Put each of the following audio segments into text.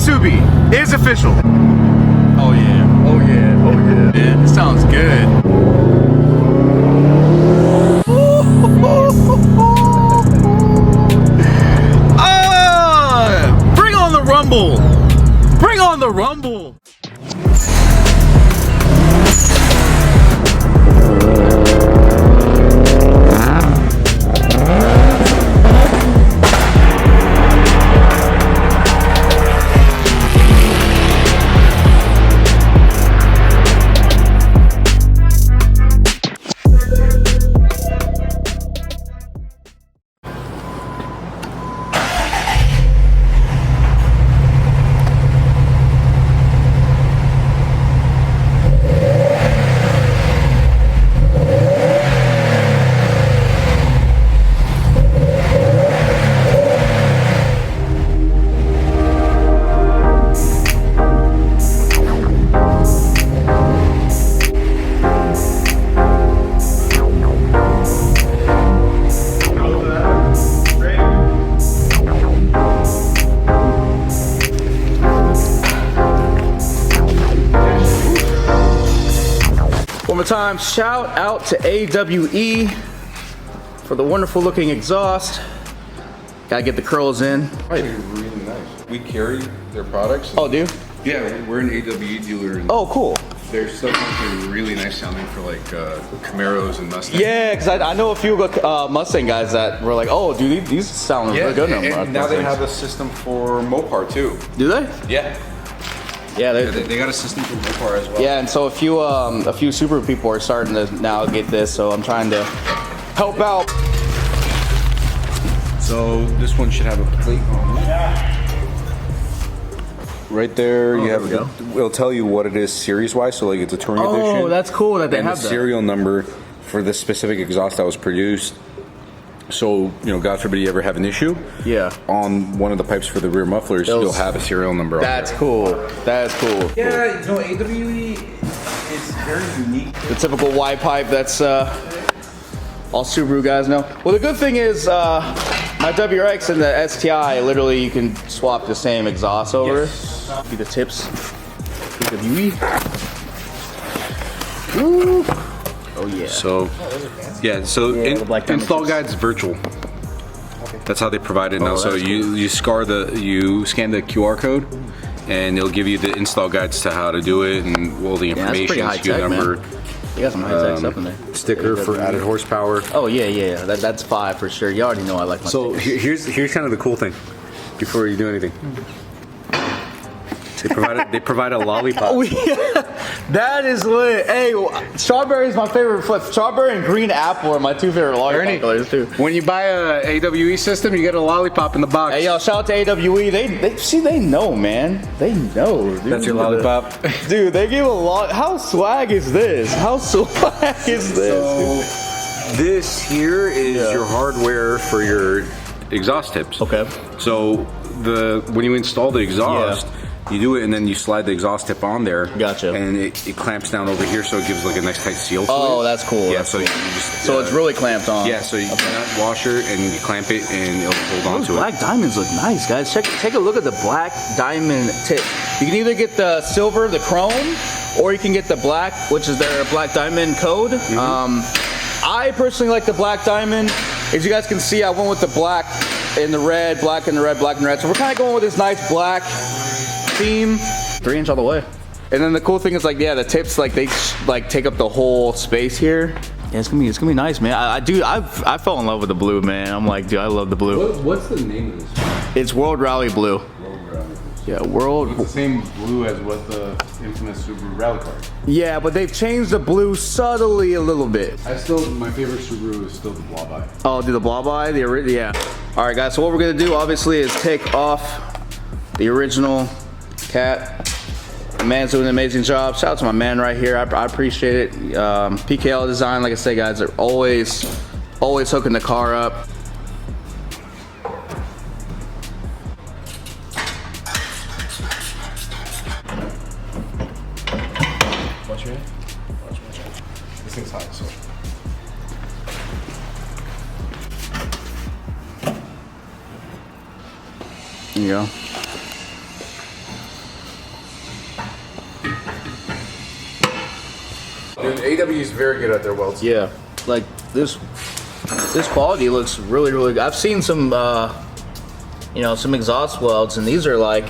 Subi is official. Oh yeah, oh yeah, oh yeah. Man, it sounds good. Bring on the rumble! Bring on the rumble! One more time, shout out to AWE for the wonderful looking exhaust. Gotta get the curls in. Right. Really nice. We carry their products. Oh, do you? Yeah, we're an AWE dealer. And oh, cool. their stuff has been really nice sounding for like Camaros and Mustangs. Yeah, because I know a few Mustang guys that were like, oh, dude, these sound really good. And now they have a system for Mopar too. Do they? Yeah. Yeah, they got a system for Mopar as well. Yeah, and so a few super people are starting to now get this, so I'm trying to help out. So this one should have a plate on it. Yeah. Right there, you have. It'll tell you what it is series-wise. So like it's a touring edition. Oh, that's cool that they have the serial number for the specific exhaust that was produced. So, you know, God forbid you ever have an issue. Yeah. On one of the pipes for the rear mufflers, you'll have a serial number on That's cool. That's cool. Yeah, you know, AWE is very unique. The typical Y pipe that's all Subaru guys know. Well, the good thing is my WRX and the STI, literally you can swap the same exhaust over. Yes. See the tips. AWE. Woo. Oh yeah. So, install guide's virtual. Okay. That's how they provide it now. So you scan the QR code, and it'll give you the install guides to how to do it and all the information, SKU number. Man. You got some high-tech stuff in there. Sticker for added horsepower. Oh yeah. That's 5 for sure. You already know I like my So here's kind of the cool thing. Before you do anything. They provide a lollipop. Oh, yeah. That is lit. Hey, strawberry is my favorite flip. Strawberry and green apple are my two favorite lollipop colors too. When you buy a AWE system, you get a lollipop in the box. Hey, yo, shout out to AWE. They know, man. They know. Dude. That's your lollipop. Dude, they give a lot. How swag is this? How swag is this? So, this here is your hardware for your exhaust tips. Okay. So when you install the exhaust. Yeah. You do it and then you slide the exhaust tip on there. Gotcha. And it clamps down over here, so it gives like a nice tight seal to it. Oh, that's cool. Yeah, that's so cool. you just... So it's really clamped on. Yeah, so you get that washer and you clamp it and it'll hold on to it. Black diamonds look nice, guys. Take a look at the black diamond tip. You can either get the silver, the chrome, or you can get the black, which is their black diamond code. I personally like the black diamond. As you guys can see, I went with the black and the red, black and the red, black and red. So we're kind of going with this nice black theme. 3-inch all the way. And then the cool thing is, like, yeah, the tips, like, they like take up the whole space here. Yeah, it's gonna be nice, man. I fell in love with the blue, man. I'm like, dude, I love the blue. What's the name of this? It's World Rally Blue. World Rally. Yeah, World. It's the same blue as what the infamous Subaru rally car. Yeah, but they've changed the blue subtly a little bit. My favorite Subaru is still the Blob Eye. Oh, do the Blob Eye? Yeah. All right, guys. So what we're gonna do, obviously, is take off the original cat. The man's doing an amazing job. Shout out to my man right here. I appreciate it. PKL Design, like I say, guys, are always hooking the car up. Watch your head. Watch. This thing's hot, so. There you go. Dude, AW is very good at their welds. Yeah, like this quality looks really good. I've seen some, you know, some exhaust welds, and these are like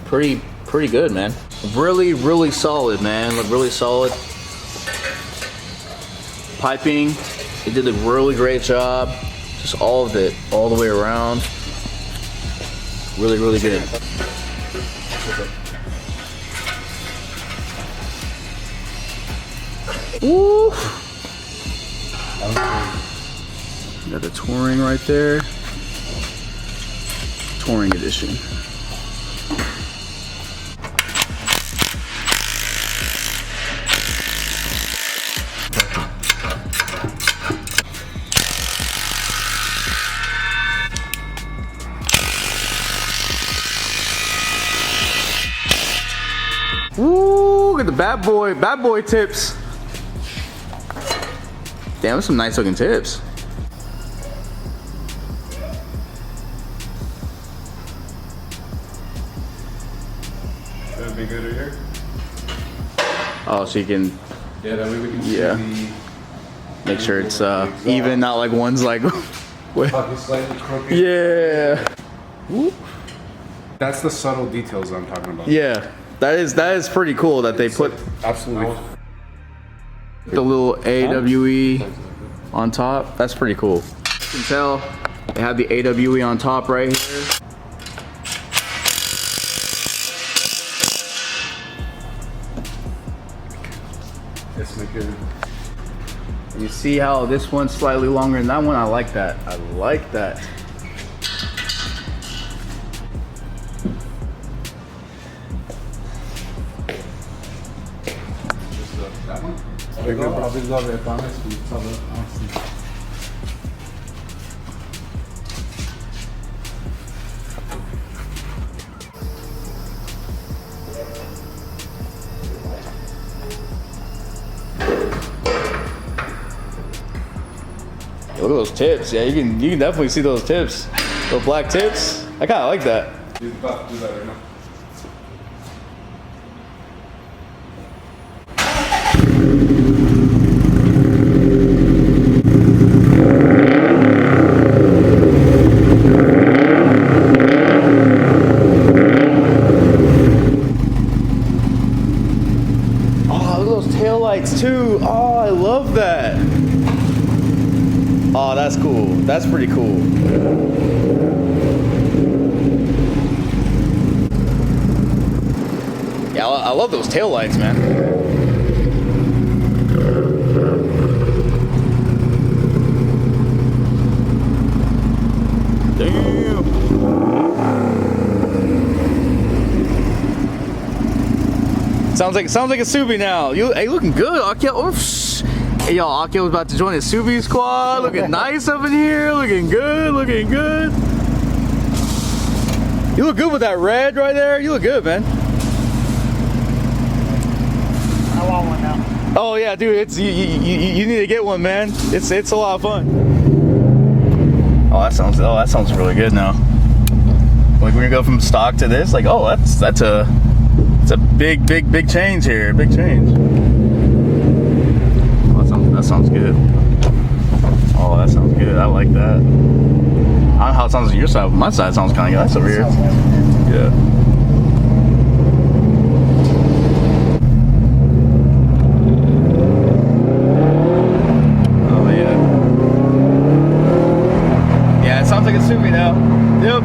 pretty good, man. Really solid, man. Look really solid. Piping, they did a really great job. Just all of it, all the way around. Really good. Woo! Got the Touring right there. Touring edition. Woo! Look at the bad boy tips. Damn, that's some nice looking tips. That'd be good here. Oh, so you can, Yeah, that way we can see make sure it's even, not like one's like, slightly crooked. yeah. Whoop. That's the subtle details I'm talking about. Yeah, that is pretty cool that they put Absolutely. the little AWE on top. That's pretty cool. You can tell they have the AWE on top right here. Let's make it. You see how this one's slightly longer than that one? I like that. I like that. That one? Look at those tips. Yeah, you can definitely see those tips. Those black tips. I kind of like that. Do that right now. Oh, look at those taillights too. Oh, I love that. Oh, that's cool. That's pretty cool. Yeah, I love those taillights, man. Damn. Sounds like a Subi now. Hey, looking good, Akio. Oops. Hey, y'all, Akio's about to join the Subi squad. Looking nice up in here. Looking good. Looking good. You look good with that red right there. You look good, man. I want one now. Oh yeah, dude. It's you need to get one, man. It's a lot of fun. Oh, that sounds really good now. Like when you go from stock to this, like, oh, that's a big change here. Big change. Oh, that sounds good. Oh, that sounds good. I like that. I don't know how it sounds on your side, but my side sounds kind of nice over here. Yeah. Oh yeah. Yeah, it sounds like a Subi now. Yep.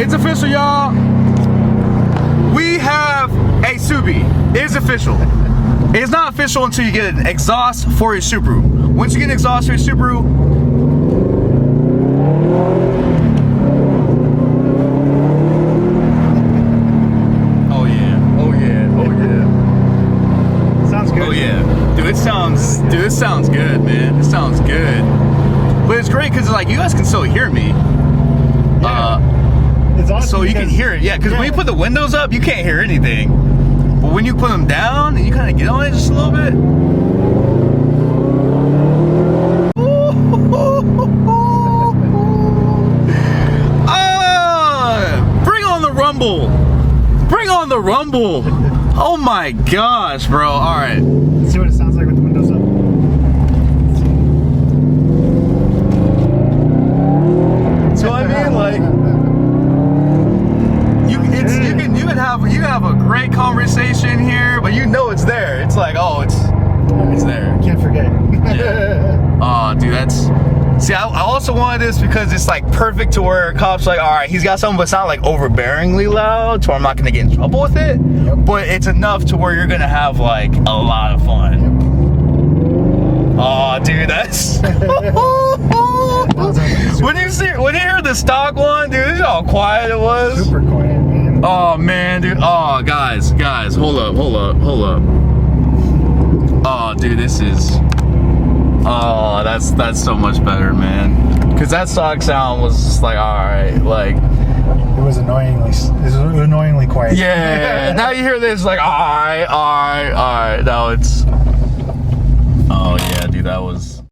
It's official, y'all. We have a Subi. It is official. It's not official until you get an exhaust for your Subaru. Once you get an exhaust for your Subaru, oh yeah, oh yeah, oh yeah. Sounds good. Oh yeah, dude, it sounds good, man. It sounds good. But it's great because like you guys can still hear me. It's awesome So you can hear it, yeah. Because when you put the windows up, you can't hear anything. But when you put them down and you kind of get on it just a little bit. Bring on the rumble. Bring on the rumble. Oh my gosh, bro. All right. Let's see what it sounds like with the windows up. So I mean, like, you can have a great conversation here, but you know it's there. It's like, oh, it's there. Can't forget. Yeah. Oh, dude, that's. See, I also wanted this because it's like perfect to where cops like, all right, he's got something, but it's not like overbearingly loud, so I'm not gonna get in trouble with it. Yep. But it's enough to where you're gonna have like a lot of fun. Yep. Oh, dude, that's. when you hear the stock one, dude, this is how quiet it was. Super quiet, man. Oh man, dude. Oh, guys, hold up. Oh, dude, this is. Oh, that's so much better, man. Cause that stock sound was just like, all right, like. It was annoyingly quiet. Yeah. Now you hear this, like, all right. Now it's. Oh yeah, dude, that was.